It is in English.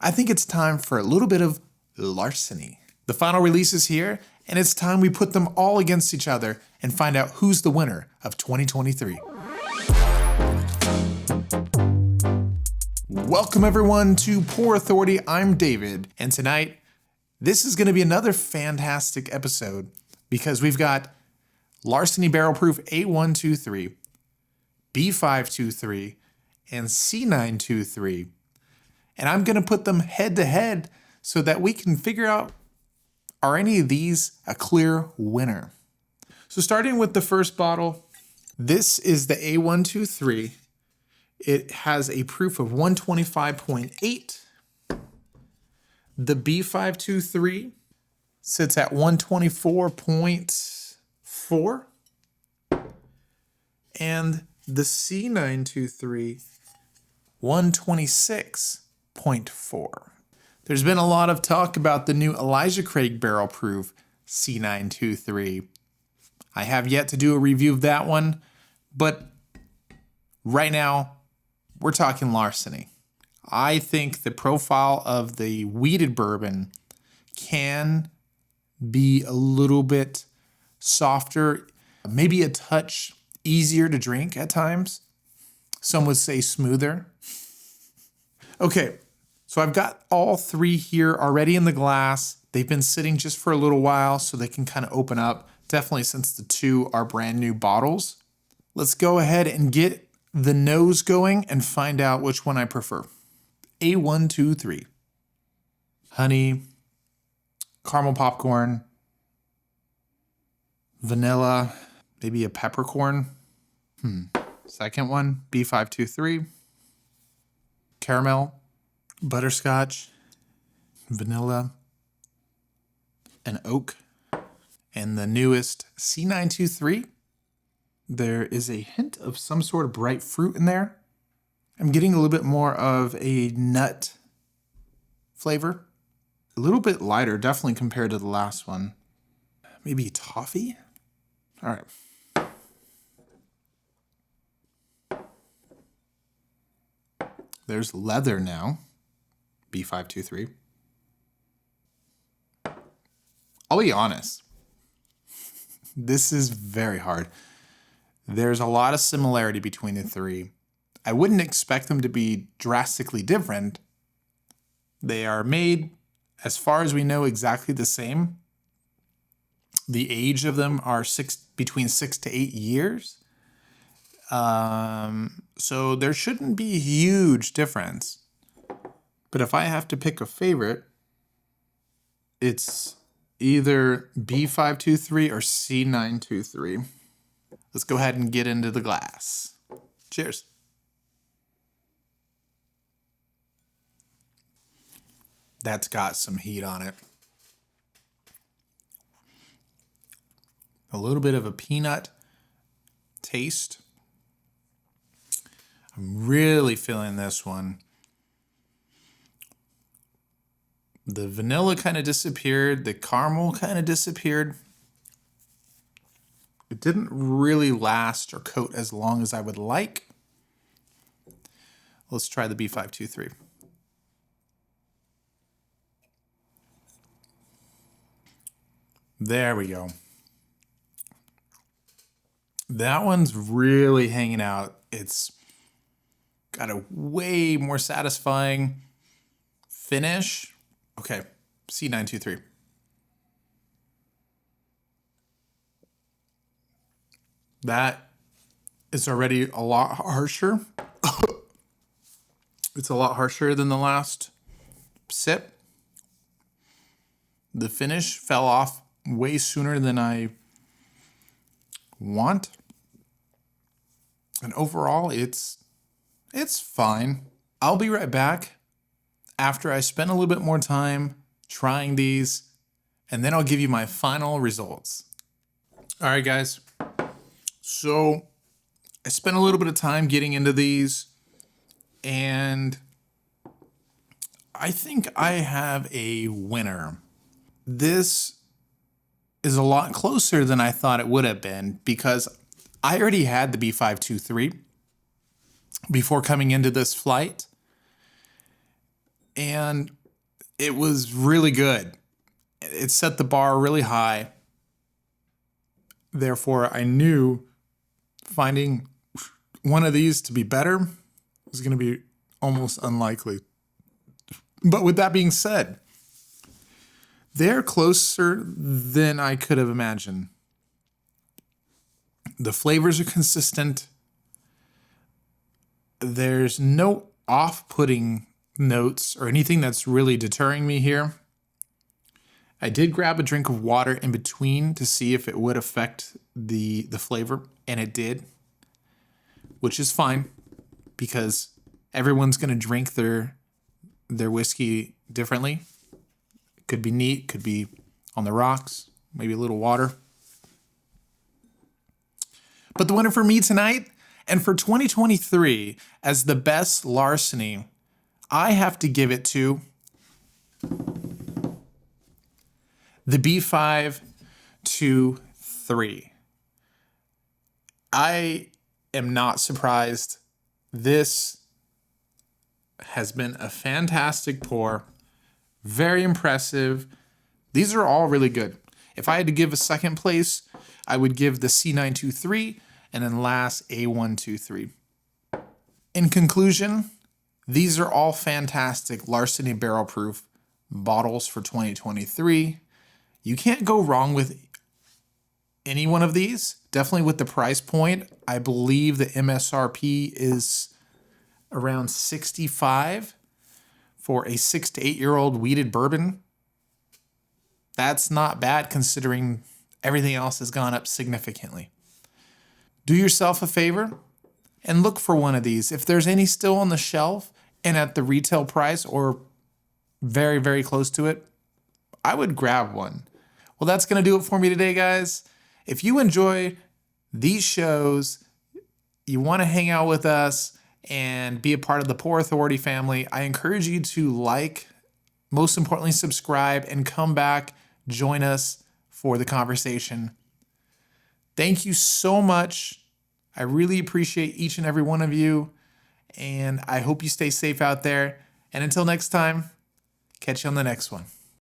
I think it's time for a little bit of larceny. The final release is here, and it's time we put them all against each other and find out who's the winner of 2023. Welcome everyone to Pour Authority. I'm David, and tonight, this is going to be another fantastic episode because we've got Larceny Barrel Proof A123, B523, and C923. And I'm going to put them head to head so that we can figure out, are any of these a clear winner? So starting with the first bottle, this is the A123. It has a proof of 125.8. The B523 sits at 124.4. And the C923, 126.4. There's been a lot of talk about the new Elijah Craig Barrel Proof C923. I have yet to do a review of that one, but right now, we're talking larceny. I think the profile of the wheated bourbon can be a little bit softer, maybe a touch easier to drink at times. Some would say smoother. Okay, so I've got all three here already in the glass. They've been sitting just for a little while so they can kind of open up, definitely since the two are brand new bottles. Let's go ahead and get the nose going and find out which one I prefer. A123. Honey, caramel popcorn, vanilla, maybe a peppercorn. Second one, B523. Caramel, butterscotch, vanilla, and oak. And the newest C923. There is a hint of some sort of bright fruit in there. I'm getting a little bit more of a nut flavor. A little bit lighter, definitely compared to the last one. Maybe toffee? All right. There's leather now. B523. I'll be honest. This is very hard. There's a lot of similarity between the three. I wouldn't expect them to be drastically different. They are made, as far as we know, exactly the same. The age of them are between 6 to 8 years. So there shouldn't be a huge difference. But if I have to pick a favorite, it's either B523 or C923. Let's go ahead and get into the glass. Cheers. That's got some heat on it. A little bit of a peanut taste. I'm really feeling this one. The vanilla kind of disappeared. The caramel kind of disappeared. It didn't really last or coat as long as I would like. Let's try the B523. There we go. That one's really hanging out. It's got a way more satisfying finish. Okay, C923. That is already a lot harsher. It's a lot harsher than the last sip. The finish fell off way sooner than I want. And overall, it's fine. I'll be right back after I spend a little bit more time trying these, and then I'll give you my final results. All right, guys. So I spent a little bit of time getting into these, and I think I have a winner. This is a lot closer than I thought it would have been because I already had the B523 before coming into this flight. and it was really good. It set the bar really high. Therefore, I knew finding one of these to be better was going to be almost unlikely. But with that being said, they're closer than I could have imagined. The flavors are consistent. There's no off-putting notes or anything that's really deterring me here. I did grab a drink of water in between to see if it would affect the flavor, and it did, which is fine because everyone's going to drink their whiskey differently. Could be neat, could be on the rocks, maybe a little water. But the winner for me tonight and for 2023 as the best Larceny, I have to give it to the B523. I am not surprised. This has been a fantastic pour. Very impressive. These are all really good. If I had to give a second place, I would give the C923 and then last A123. In conclusion, these are all fantastic Larceny Barrel Proof bottles for 2023. You can't go wrong with any one of these. Definitely with the price point. I believe the MSRP is around $65 for a 6 to 8 year old wheated bourbon. That's not bad considering everything else has gone up significantly. Do yourself a favor and look for one of these. If there's any still on the shelf and at the retail price or very, very close to it, I would grab one. Well, that's going to do it for me today, guys. If you enjoy these shows, you want to hang out with us and be a part of the Pour Authority family, I encourage you to like, most importantly, subscribe, and come back, join us for the conversation. Thank you so much. I really appreciate each and every one of you, and I hope you stay safe out there. And until next time, catch you on the next one.